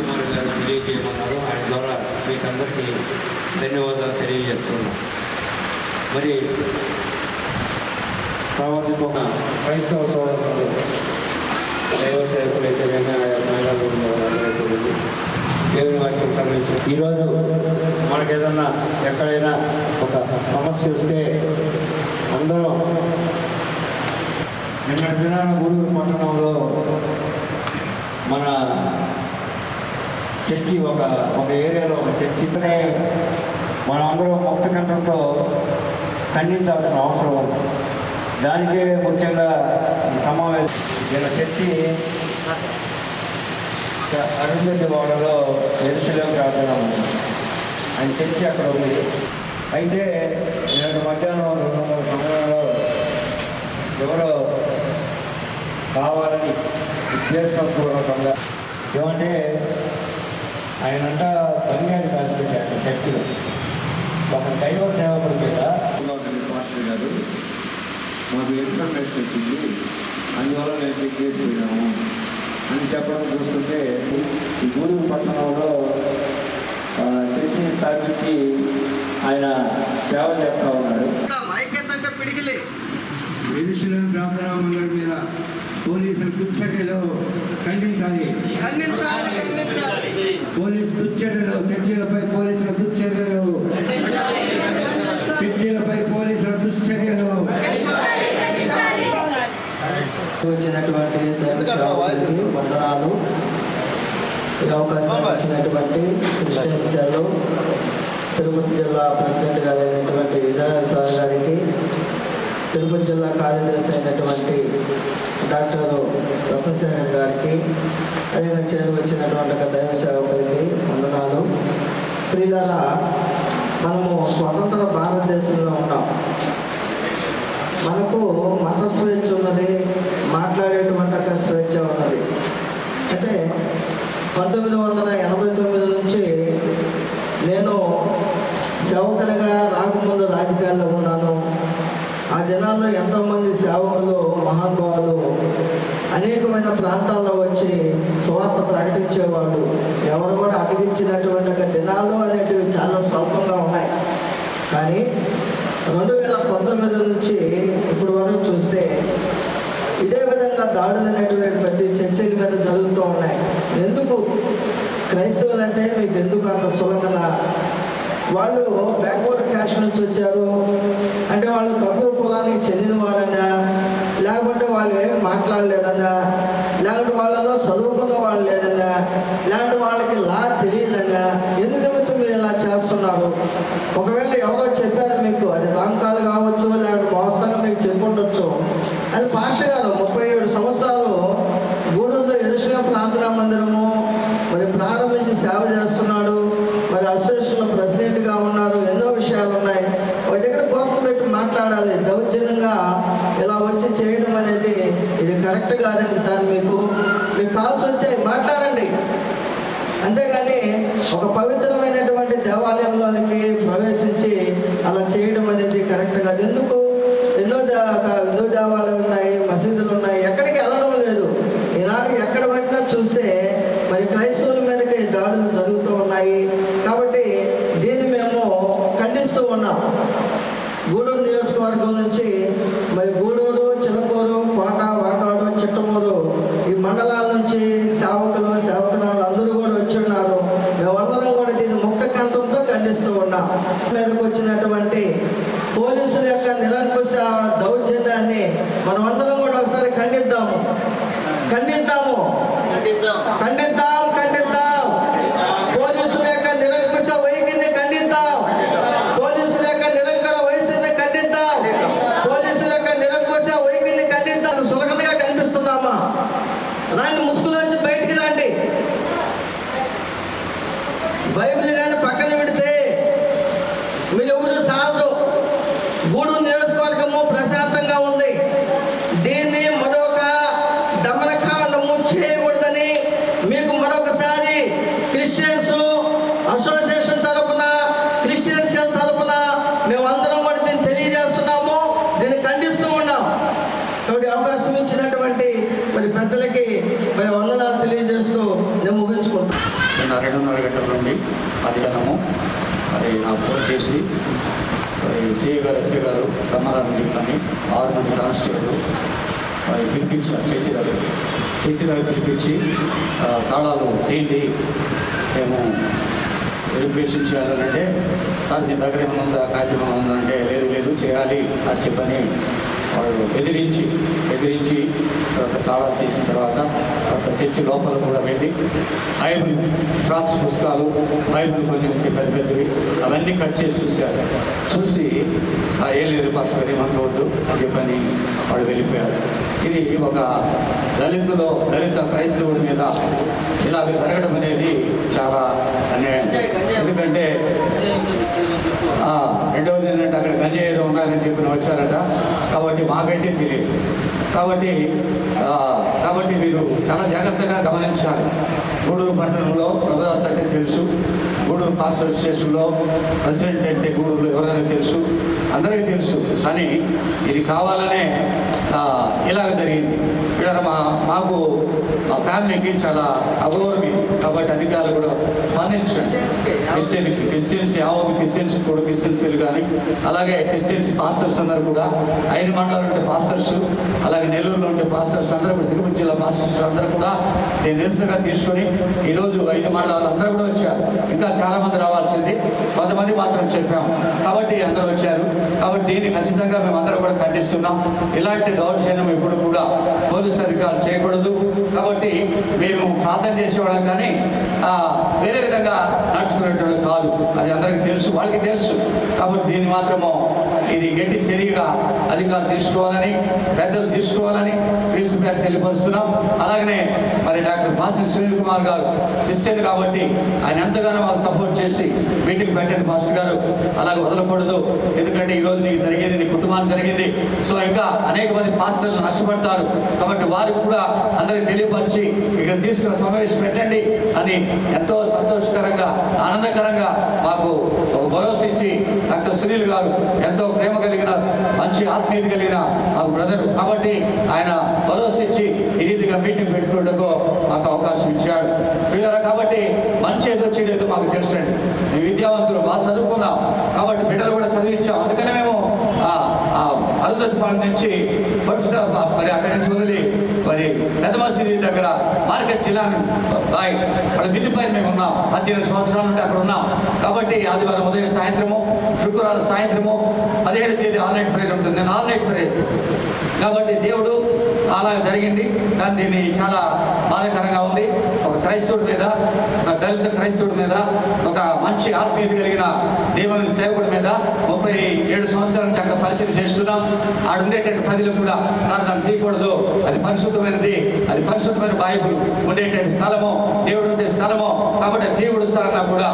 కుమార్ గారు తెలియజేయమన్నారు. ఆయన ద్వారా మీకందరికీ ధన్యవాదాలు తెలియజేస్తున్నాం. మరి తర్వాత ఇంకొక క్రైస్తవ సోదరులు దైవ సేవకులైతే ఆయా సంఘాలు దేవుని వాక్యం సంబంధించి ఈరోజు మనకు ఏదన్నా ఎక్కడైనా ఒక సమస్య వస్తే అందరం నిన్నటి దినాన గూడూరు పట్టణంలో మన చర్చి ఒక ఏరియాలో ఒక చర్చినే మనం అందరం ముక్త కంఠంతో ఖండించాల్సిన అవసరం ఉంది. దానికే ముఖ్యంగా ఈ సమావేశం వీళ్ళ చర్చి అరుంధతి వాడలో ఎరుసలేం ప్రార్థన ఉంది. ఆయన చర్చి అక్కడ ఉంది. అయితే నేను మధ్యాహ్నం 2:30 సమయంలో ఎవరో కావాలని ఉద్దేశపూర్వకంగా ఏమంటే ఆయనంట బంగారు కాసి పెట్టాడు చర్చిలో ఒక దైవ సేవకుడి మీద. మాస్టర్ గారు మాకు ఇన్ఫర్మేషన్ వచ్చింది, అందువల్ల మేము చెక్ చేసి పోయినాము అని చెప్పడం చూస్తుంటే ఈ గూడూరు పట్టణంలో చర్చిని స్థాపించి ఆయన సేవ చేస్తూ ఉన్నాడు. ఎరుసలేం ప్రార్థనా మందిరం మీద పోలీసులు దుశ్చర్యలు ఖండించాలి. పోలీసు దుశ్చర్యలు, చర్చిలపై పోలీసుల దుశ్చర్యలు, చర్చిలపై పోలీసుల దుశ్చర్యలు. వచ్చినటువంటి వందనాలు. ఈ అవకాశం ఇచ్చినటువంటి క్రిస్టియన్ సెల్ తిరుపతి జిల్లా ప్రెసిడెంట్ గారైనటువంటి ఇజ్రాయెల్ సార్ గారికి, తిరుపతి జిల్లా కార్యదర్శి అయినటువంటి డాక్టర్ రత్నశేఖర్ గారికి, అదేవిధంగా చేరు వచ్చినటువంటి ఒక దైవ సేవకులకి వందనాలు. ప్రియులారా, మనము స్వతంత్ర భారతదేశంలో ఉన్నాం. మనకు మత స్వేచ్ఛ ఉన్నది, మాట్లాడేటువంటి ఒక స్వేచ్ఛ ఉన్నది. అయితే 1989 నుంచి నేను సేవకునిగా రాకముందు రాజకీయాల్లో ఉన్నాను. ఆ దినాల్లో ఎంతోమంది సేవకులు, మహానుభావులు అనేకమైన ప్రాంతాల్లో వచ్చి సువార్త ప్రకటించేవాళ్ళు. ఎవరు కూడా అడిగించినటువంటి ఒక దినాలు అనేటివి చాలా స్వల్పంగా ఉన్నాయి. కానీ 2019 నుంచి ఇప్పుడు వరకు చూస్తే ఇదే విధంగా దాడులు అనేటువంటి ప్రతి చర్చల మీద జరుగుతూ ఉన్నాయి. ఎందుకు క్రైస్తవులు అంటే మీకు ఎందుకు అంత సులభన? వాళ్ళు బ్యాక్వర్డ్ క్యాస్ట్ నుంచి వచ్చారు అంటే వాళ్ళు తక్కువ కులానికి చెందిన వారన్నా, లేకపోతే వాళ్ళు ఏమి మాట్లాడలేదన్నా, లేకపోతే వాళ్ళలో చదువుకున్న వాళ్ళు లేదన్నా, లేకపోతే వాళ్ళకి లా తెలియదన్నా, ఎందుకు మీరు ఇలా చేస్తున్నారు? ఒకవేళ ఎవరో చెప్పారు మీకు, అది రాంగ్ కాల్ కావచ్చు, లేకపోతే మోస్తాగా మీకు చెప్పుండొచ్చు. అది పాస్టర్ గారు 37 సంవత్సరాలు గూడూరులో ఎరుసలేం ప్రార్థనా మందిరము మరి ప్రారంభించి సేవ చేస్తున్నాడు. మరి అసోసియేషన్ ప్రెసిడెంట్గా ఉన్నారు. ఎన్నో విషయాలు ఉన్నాయి. ఒక దగ్గర కోసం పెట్టి మాట్లాడాలి. దౌర్జన్యంగా ఇలా వచ్చి చేయడం అనేది ఇది కరెక్ట్ కాదండి సార్. మీకు కాల్స్ వచ్చాయి, మాట్లాడండి. అంతేగాని ఒక పవిత్రమైనటువంటి దేవాలయంలోనికి ప్రవేశించి అలా చేయడం అనేది కరెక్ట్ కాదు. ఎందుకు? ఎన్నో దేవాలయాలు ఉన్నాయి, మసీదులు ఉన్నాయి, ఎక్కడికి వెళ్ళడం లేదు. ఈనాటికి ఎక్కడ పట్టినా చూస్తే మరి క్రైస్తవుల మీదకి దాడులు జరుగుతూ ఉన్నాయి. కాబట్టి దీన్ని మేము ఖండిస్తూ ఉన్నాం. గూడూరు నియోజకవర్గం నుంచి మరి గూడూరు, చిలకూరు, కోట, వాకాడు, చిట్టమూరు ఈ మండలాల నుంచి సేవకురాలు అందరూ కూడా వచ్చి ఉన్నారు. మేమందరం కూడా దీన్ని ముక్త కంఠంతో ఖండిస్తూ ఉన్నాం. మీదకి వచ్చినటువంటి పోలీసుల యొక్క నిరంకుశ దౌర్జన్యాన్ని మనం అందరం కూడా ఒకసారి ఖండిద్దాము. పోలీసుల యొక్క నిరంకుశ వైఖరిని ఖండిద్దాం. పోలీసుల యొక్క నిరంకుశ వయసుని ఖండిద్దాం. పోలీసుల యొక్క నిరంకుశ వైఖరిని ఖండిద్దాం. సులభంగా కనిపిస్తున్నామా? రాండి, ముసుగులోంచి బయటికి రండి. బైబిల్ కానీ పక్కన పెడితే మీరు ఎవరు సాలదు. గూడూరు నియోజకవర్గము ప్రశాంతంగా ఉంది. దీన్ని మరొక దమనకాండము చేయకూడదని మీకు మరొకసారి క్రిస్టియన్స్ అసోసియేషన్ తరఫున, క్రిస్టియన్ సెల్ తరఫున మేమందరం కూడా దీన్ని తెలియజేస్తున్నాము. దీన్ని ఖండిస్తూ ఉన్నాం. కాబట్టి అవకాశం ఇచ్చినటువంటి మరి పెద్దలకి మరి వందనాలు తెలియజేస్తూ నేను ముగించుకుంటాను. 6:30 గంటల నుండి మధ్యాహ్నము మరి నాకు ఫోన్ చేసి మరి సిఏ గారు, ఎస్ఏ గారు, బ్రహ్మారాన్ని చెప్పని 6 మంది కానిస్టేబుల్ మరి పిలిపించారు. చేసి దగ్గర పిలిపించి తాళాలు తీయండి, మేము వెరిఫికేషన్ చేయాలంటే సార్ మీ దగ్గర ఏమైనా ఉందా, కాగితం ఏమైనా ఉందంటే లేదు చేయాలి అని చెప్పని వాళ్ళు ఎదిరించి తర్వాత తాళాలు తీసిన తర్వాత చర్చి లోపల కూడా వెళ్ళి బైబిల్ ట్రాక్స్ పుస్తకాలు, బైబిల్ కొన్ని ఉంటే పెద్దవి అవన్నీ కట్ చేసి చూసి ఏం లేదు పాస్టర్ ఏమనుకోవద్దు అని చెప్పని వాళ్ళు వెళ్ళిపోయారు. ఇది ఒక దళిత క్రైస్తవుడి మీద ఇలాగ జరగడం అనేది చాలా అన్యాయం. ఎందుకంటే రెండవది ఏంటంటే అక్కడ గంజాయి ఏదో ఉండాలని చెప్పి వచ్చారట. కాబట్టి మాకైతే తెలియదు. కాబట్టి మీరు చాలా జాగ్రత్తగా గమనించాలి. గూడూరు పట్టణంలో ప్రభుదాస్ అంటే తెలుసు, గూడూరు పాస్ అసోసియేషన్లో ప్రెసిడెంట్ అంటే గూడూరులో ఎవరైనా తెలుసు, అందరికీ తెలుసు. కానీ ఇది కావాలనే ఇలాగ జరిగింది. ఇక్కడ మాకు మా ఫ్యామిలీకి చాలా అగౌరవం. కాబట్టి అధికారులు కూడా స్పందించండి. క్రిస్టియన్స్ యావత్ క్రిస్టియన్స్ కూడా క్రిస్టియన్సీలు కానీ అలాగే క్రిస్టియన్స్ పాస్టర్స్ అందరూ కూడా 5 మండలాలు ఉంటే పాస్టర్స్, అలాగే నెల్లూరులో ఉంటే పాస్టర్స్ అందరూ కూడా, తిరుపతి జిల్లా పాస్టర్స్ అందరూ కూడా నేను నిరసనగా తీసుకొని ఈరోజు 5 మండలాలు అందరూ కూడా వచ్చారు. ఇంకా చాలామంది రావాల్సింది, కొంతమంది మాత్రం చెప్పాము. కాబట్టి అందరూ వచ్చారు. కాబట్టి దీన్ని ఖచ్చితంగా మేము అందరూ కూడా ఖండిస్తున్నాం. ఇలాంటి దౌర్జన్యం ఎప్పుడు కూడా పోలీసు అధికారులు చేయకూడదు. కాబట్టి మేము ప్రార్థన చేసేవాళ్ళం కానీ వేరే విధంగా నడుచుకునేటోళ్ళు కాదు. అది అందరికీ తెలుసు, వాళ్ళకి తెలుసు. కాబట్టి దీన్ని మాత్రము ఇది గట్టి చర్యగా అధికారులు తీసుకోవాలని, పెద్దలు తీసుకోవాలని క్రీస్తు పేరు తెలియపరుస్తున్నాం. అలాగనే మరి డాక్టర్ పాస్టర్ సునీల్ కుమార్ గారు క్రిస్టియన్ కాబట్టి ఆయన ఎంతగానో మాకు సపోర్ట్ చేసి మీటింగ్ పెట్టండి పాస్టర్ గారు, అలాగే వదలకూడదు. ఎందుకంటే ఈరోజు నీకు జరిగింది, నీ కుటుంబానికి జరిగింది. సో ఇంకా అనేక మంది పాస్టర్లు నష్టపడతారు. కాబట్టి వారికి కూడా అందరికి తెలియపరిచి ఇక్కడ తీసుకున్న సమావేశం పెట్టండి అని ఎంతో సంతోషకరంగా, ఆనందకరంగా మాకు ఒక భరోసా ఇచ్చి డాక్టర్ సునీల్ గారు ఎంతో ప్రేమ కలిగిన, మంచి ఆత్మీయత కలిగిన మాకు బ్రదరు. కాబట్టి ఆయన భరోసా ఇచ్చి ఈ రీతిగా మీటింగ్ పెట్టుకోవడానికి మాకు అవకాశం ఇచ్చాడు. పిల్లరా, కాబట్టి మంచి ఏదో చెడు మాకు తెలుసండి. మేము విద్యావంతులు బాగా చదువుకున్నాం. కాబట్టి బిడ్డలు కూడా చదివించాం. అందుకనే మేము అరుంధతిపాలెం నుంచి మరి అక్కడి నుంచి వదిలి మరి పెద్ద మసీదు దగ్గర మార్కెట్ జిల్లా వాళ్ళ మిద్దిపైన మేము ఉన్నాం. 18 సంవత్సరాల నుండి అక్కడ ఉన్నాం. కాబట్టి ఆదివారం ఉదయం సాయంత్రము, శుక్రవారం సాయంత్రము, 17వ తేదీ ఆల్-నైట్ ప్రేయర్ ఉంటుంది. నేను ఆల్-నైట్ ప్రేయర్. కాబట్టి దేవుడు అలా జరిగింది. కానీ దీన్ని చాలా బాధాకరంగా ఉంది. ఒక క్రైస్తవుడి మీద, ఒక దళిత క్రైస్తవుడి మీద, ఒక మంచి ఆత్మీయత కలిగిన దేవుని సేవకుడి మీద 37 సంవత్సరాల నుంచి అక్కడ పరిచయం చేస్తున్నాం. ఆడ ఉండేటువంటి ప్రజలు కూడా సార్ దాన్ని తీయకూడదు, అది పరిశుద్ధమైనది, అది పరిశుద్ధమైన బైబిల్ ఉండేటువంటి స్థలము, దేవుడు ఉండే స్థలము. కాబట్టి దేవుడు స్థలంగా కూడా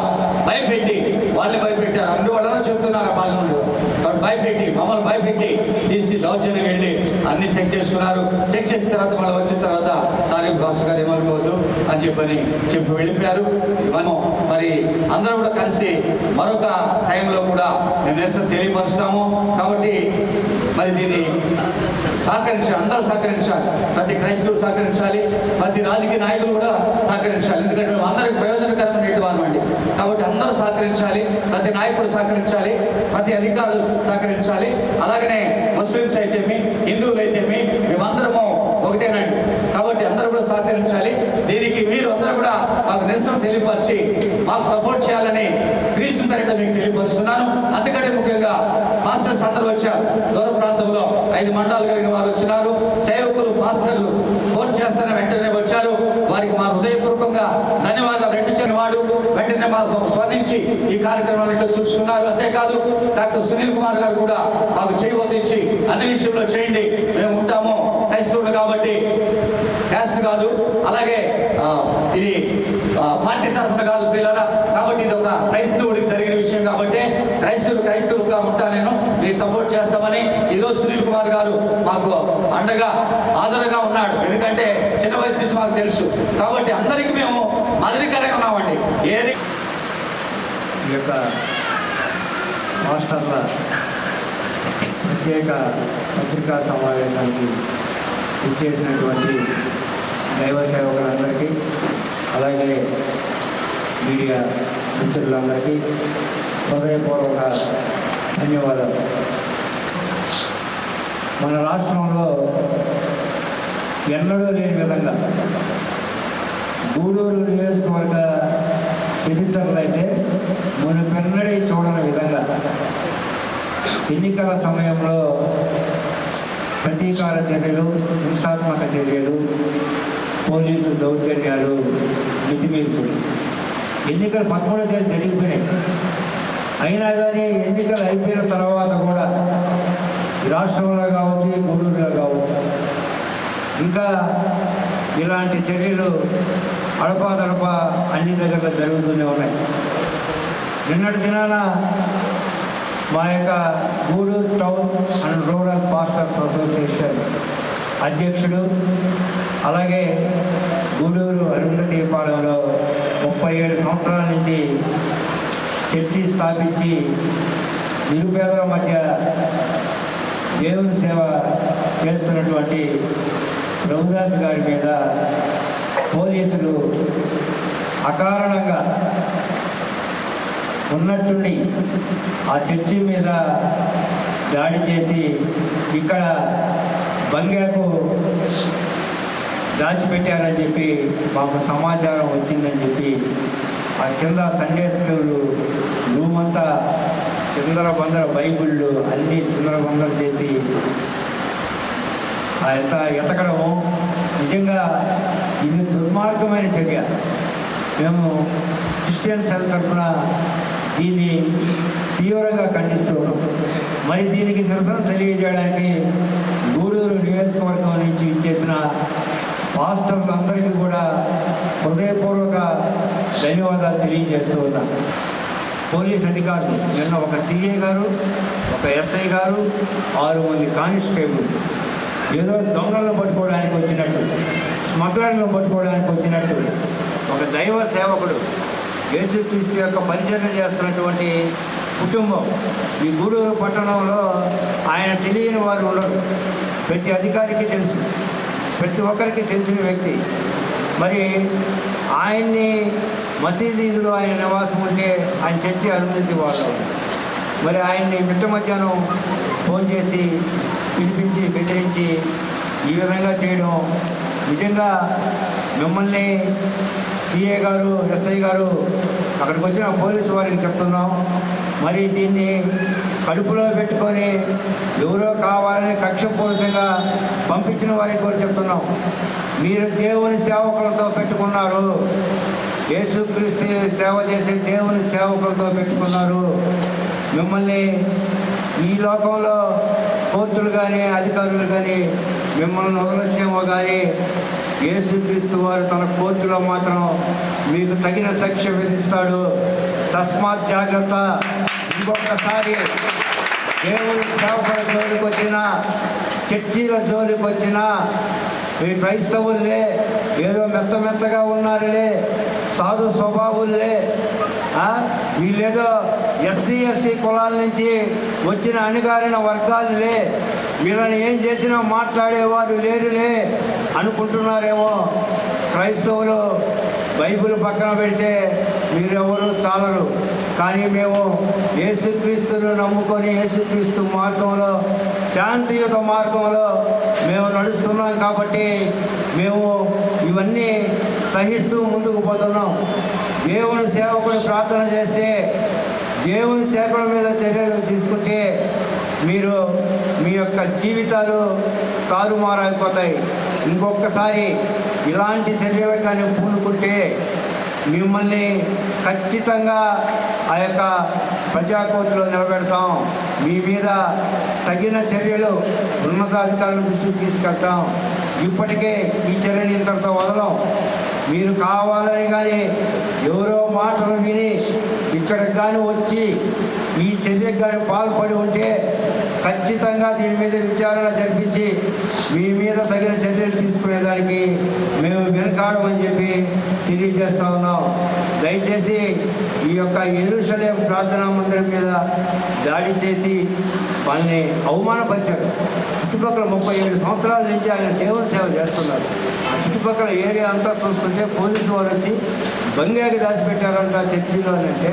భయపెట్టి వాళ్ళని భయపెట్టారు. అందువలన చెప్తున్నారు పాలనలో. కాబట్టి భయపెట్టి మమ్మల్ని భయపెట్టి తీసి దౌర్జన్యం వెళ్ళి అన్ని చెక్ చేసుకున్నారు. చెక్ చేసిన తర్వాత మళ్ళీ వచ్చిన తర్వాత సారీ భాస్కర్ గారు ఏమనుకోవద్దు అని చెప్పి వెళ్ళిపోయారు. మనం మరి అందరూ కూడా కలిసి మరొక టైంలో కూడా మేము నిరసన తెలియపరుస్తాము. కాబట్టి మరి దీన్ని అందరూ సహకరించాలి. ప్రతి క్రైస్తవుడు సహకరించాలి, ప్రతి రాజకీయ నాయకులు కూడా సహకరించాలి. ఎందుకంటే మేము అందరికి ప్రయోజనకరమైన వారమండి. కాబట్టి అందరూ సహకరించాలి, ప్రతి నాయకుడు సహకరించాలి, ప్రతి అధికారులు సహకరించాలి. అలాగనే ముస్లిమ్స్ అయితేమి, హిందువులు అయితేమి మేమందరము ఒకటేనండి. కాబట్టి అందరూ కూడా సహకరించాలి. దీనికి మీరు అందరూ కూడా మాకు నిరసన తెలియపరిచి మాకు సపోర్ట్ చేయాలని క్రీస్తు పేరిట మీకు తెలియపరుస్తున్నాను. అందుకంటే ముఖ్యంగా పాస్టర్స్ అందరూ వచ్చారు. దూర ప్రాంతంలో 5 మండలాలు కలిగిన వారు వచ్చినారు. సేవకులు, పాస్టర్లు ఫోన్ చేస్తానే వెంటనే వచ్చారు. వారికి మా హృదయపూర్వకంగా ధన్యవాదాలు. వాడు వెంటనే మాకు స్పందించి ఈ కార్యక్రమాన్ని చూసుకున్నారు. అంతేకాదు డాక్టర్ సునీల్ కుమార్ గారు కూడా మాకు చేయబోతించి అన్ని విషయంలో చేయండి, మేము ఉంటాము, క్రైస్తవుడు కాబట్టి క్యాస్ట్ కాదు, అలాగే ఇది పార్టీ తరఫున కాదు పిల్లరా. కాబట్టి ఇది ఒక క్రైస్తవుడికి జరిగిన విషయం కాబట్టి క్రైస్తవులుగా ఉంటా నేను మీకు సపోర్ట్ చేస్తామని ఈరోజు సునీల్ కుమార్ గారు మాకు అండగా ఆదరగా ఉన్నాడు. ఎందుకంటే చిన్న వయసు నుంచి మాకు తెలుసు. కాబట్టి అందరికీ మేము మాదిరికరంగా ఉన్నామండి. ఏది ఈ యొక్క మాస్టర్ల ప్రత్యేక పత్రికా సమావేశానికి ఇచ్చేసినటువంటి దైవ సేవకులందరికీ, అలాగే మీడియా మిత్రులందరికీ హృదయపూర్వక ధన్యవాదాలు. మన రాష్ట్రంలో ఎన్నడూ లేని విధంగా గూడూరు నియోజకవర్గ చరిత్రలో అయితే మునుపెన్నడీ చూడని విధంగా ఎన్నికల సమయంలో ప్రతీకార చర్యలు, హింసాత్మక చర్యలు, పోలీసు దౌర్జన్యాలు, మితిమీర్పులు ఎన్నికలు 13వ తేదీ జరిగిపోయినాయి. అయినా కానీ ఎన్నికలు అయిపోయిన తర్వాత కూడా రాష్ట్రంలో కావచ్చు, గూడూరులో కావచ్చు, ఇంకా ఇలాంటి చర్యలు అడపాదడపా అన్ని దగ్గర జరుగుతూనే ఉన్నాయి. నిన్నటి దినాన మా యొక్క Gudur town and rural pastors association అధ్యక్షుడు, అలాగే గూడూరు అరుంధతీపాలెంలో 37 సంవత్సరాల నుంచి చర్చి స్థాపించి నిరుపేదల మధ్య దేవుని సేవ చేస్తున్నటువంటి ప్రభుదాస్ గారి మీద పోలీసులు అకారణంగా ఉన్నట్టుండి ఆ చర్చి మీద దాడి చేసి ఇక్కడ బంగాకు దాచిపెట్టారని చెప్పి మాకు సమాచారం వచ్చిందని చెప్పి ఆ కింద సండే స్కూల్ రూమ్ అంతా చిందరబందర బైబిళ్ళు అన్నీ చిందరబందర చేసి ఎంత ఎతకడము నిజంగా ఇది దుర్మార్గమైన చర్య. మేము క్రిస్టియన్ సెల్ తరఫున దీన్ని తీవ్రంగా ఖండిస్తున్నాం. మరి దీనికి నిరసన తెలియజేయడానికి గూడూరు నియోజకవర్గం నుంచి ఇచ్చేసిన పాస్టర్లందరికీ కూడా హృదయపూర్వక ధన్యవాదాలు తెలియజేస్తూ ఉన్నాం. పోలీస్ అధికారులు నిన్న ఒక సిఐ గారు, ఒక ఎస్ఐ గారు, 6 మంది కానిస్టేబుల్ ఏదో దొంగలను పట్టుకోవడానికి వచ్చినట్టు, స్మగ్లర్లను పట్టుకోవడానికి వచ్చినట్టు ఒక దైవ సేవకుడు యేసుక్రీస్తు యొక్క పరిచర్య చేస్తున్నటువంటి కుటుంబం ఈ గూడూరు పట్టణంలో ఆయన తెలియని వారు ఉండరు. ప్రతి అధికారికి తెలుసు, ప్రతి ఒక్కరికి తెలిసిన వ్యక్తి. మరి ఆయన్ని మసీదులో ఆయన నివాసం ఉంటే ఆయన చర్చి అరుంధతి వాళ్ళు మరి ఆయన్ని మిట్ట మధ్యాహ్నం ఫోన్ చేసి పిలిపించి బెదిరించి ఈ విధంగా చేయడం నిజంగా మిమ్మల్ని సిఐ గారు, ఎస్ఐ గారు అక్కడికి వచ్చిన పోలీసు వారికి చెప్తున్నాం. మరి దీన్ని కడుపులో పెట్టుకొని ఎవరో కావాలని కక్షపూరితంగా పంపించిన వారికి కూడా చెప్తున్నాం. మీరు దేవుని సేవకులతో పెట్టుకున్నారు, యేసుక్రీస్తు సేవ చేసే దేవుని సేవకులతో పెట్టుకున్నారు. మిమ్మల్ని ఈ లోకంలో కోర్టులు కానీ అధికారులు కానీ మిమ్మల్ని వదలొచ్చేమో కానీ యేసుక్రీస్తు వారు తన కోర్టులో మాత్రం మీకు తగిన శిక్ష విధిస్తాడు. తస్మాత్ జాగ్రత్త. ఇంకొకసారి దేవుని సేవకుల జోలికి వచ్చినా, చర్చీల జోలికి వచ్చినా, ఈ క్రైస్తవులే ఏదో మెత్తగా ఉన్నారులే, సాధు స్వభావులే, వీళ్ళేదో ఎస్సీ ఎస్టీ కులాల నుంచి వచ్చిన అణగారిన వర్గాలులే, వీళ్ళని ఏం చేసినా మాట్లాడేవారు లేరులే అనుకుంటున్నారేమో. క్రైస్తవులు బైబిల్ పక్కన పెడితే మీరెవరు చాలరు. కానీ మేము యేసుక్రీస్తును నమ్ముకొని యేసుక్రీస్తు మార్గంలో, శాంతియుత మార్గంలో మేము నడుస్తున్నాం కాబట్టి మేము ఇవన్నీ సహిస్తూ ముందుకు పోతున్నాం. దేవుని సేవకుడు ప్రార్థన చేస్తే, దేవుని సేవకుల మీద చర్యలు తీసుకుంటే మీరు మీ యొక్క జీవితాలు తారుమారైపోతాయి. ఇంకొకసారి ఇలాంటి చర్యలు కానీ పూనుకుంటే మిమ్మల్ని ఖచ్చితంగా ఆ యొక్క ప్రజాకోర్టులో నిలబెడతాం. మీ మీద తగిన చర్యలు ఉన్నతాధికారుల దృష్టికి తీసుకెళ్తాం. ఇప్పటికే ఈ చర్యని ఇంతటితో వదలం. మీరు కావాలని కానీ ఎవరో మాటలు విని ఇక్కడికి కానీ వచ్చి ఈ చర్యకు కానీ పాల్పడి ఉంటే ఖచ్చితంగా దీని మీద విచారణ జరిపించి మీ మీద తగిన చర్యలు తీసుకునేదానికి మేము వెనకాడమని చెప్పి తెలియజేస్తూ ఉన్నాం. దయచేసి ఈ యొక్క యెరూషలేం ప్రార్థనా మందిరం మీద దాడి చేసి వాళ్ళని అవమానపరిచారు. చుట్టుపక్కల 37 సంవత్సరాల నుంచి ఆయన దేవుని సేవ చేస్తున్నారు. ఆ చుట్టుపక్కల ఏరియా అంతా చూస్తుంటే పోలీసు వారు వచ్చి బంగాకి దాచిపెట్టారంట చర్చిలో అంటే,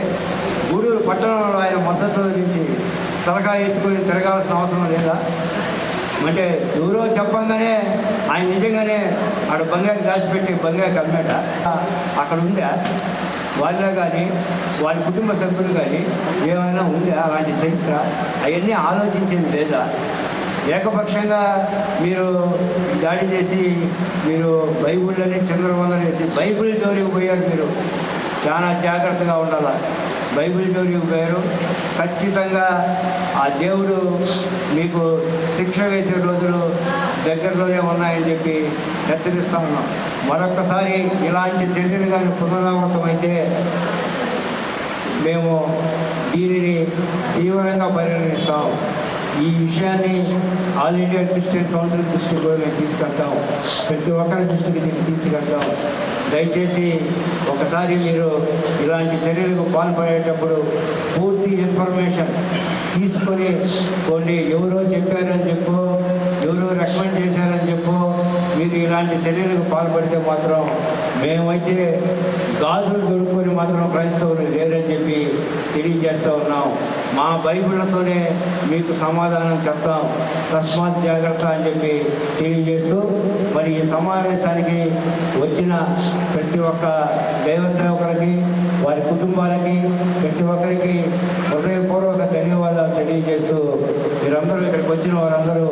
గూడూరు పట్టణంలో ఆయన మసతో నుంచి తలకాయ ఎత్తుకొని తిరగాల్సిన అవసరం లేదా? అంటే ఎవరో చెప్పంగానే ఆయన నిజంగానే ఆడ బంగాకి దాచిపెట్టి బంగాకి అమ్మాడ? అక్కడ ఉందా? వాళ్ళే కానీ వాళ్ళ కుటుంబ సభ్యులు కానీ ఏమైనా ఉందా అలాంటి చరిత్ర? అవన్నీ ఆలోచించేది లేదా? ఏకపక్షంగా మీరు దాడి చేసి మీరు బైబిళ్ళని చంద్రవందన చేసి బైబిల్ జోలికి పోయారు. మీరు చాలా జాగ్రత్తగా ఉండాలి. బైబిల్ జోలికి పోయారు. ఖచ్చితంగా ఆ దేవుడు మీకు శిక్ష వేసే రోజులు దగ్గరలోనే ఉన్నాయని చెప్పి హెచ్చరిస్తూ ఉన్నాం. మరొక్కసారి ఇలాంటి చర్యలు కానీ పునరావృతమైతే మేము దీనిని తీవ్రంగా పరిగణిస్తాం. ఈ విషయాన్ని ఆల్ ఇండియా క్రిస్టియన్ కౌన్సిల్ దృష్టికి కూడా మేము తీసుకెళ్తాం. ప్రతి ఒక్కరి దృష్టికి దీన్ని తీసుకెళ్తాం. దయచేసి ఒకసారి మీరు ఇలాంటి చర్యలకు పాల్పడేటప్పుడు పూర్తి ఇన్ఫర్మేషన్ తీసుకొని కొన్ని ఎవరో చెప్పారని చెప్పు, ఎవరో రికమెండ్ చేశారని చెప్పు మీరు ఇలాంటి చర్యలకు పాల్పడితే మాత్రం మేమైతే గాజులు దొరుకుని మాత్రం క్రైస్తవులు లేరని చెప్పి తెలియజేస్తూ ఉన్నాం. మా బైబిళ్లతోనే మీకు సమాధానం చెప్తాం, తస్మాత్ జాగ్రత్త అని చెప్పి తెలియజేస్తూ మరి ఈ సమావేశానికి వచ్చిన ప్రతి ఒక్క దైవ సేవకులకి వారి కుటుంబాలకి ప్రతి ఒక్కరికి హృదయపూర్వక ధన్యవాదాలు తెలియజేస్తూ మీరందరూ ఇక్కడికి వచ్చిన వారందరూ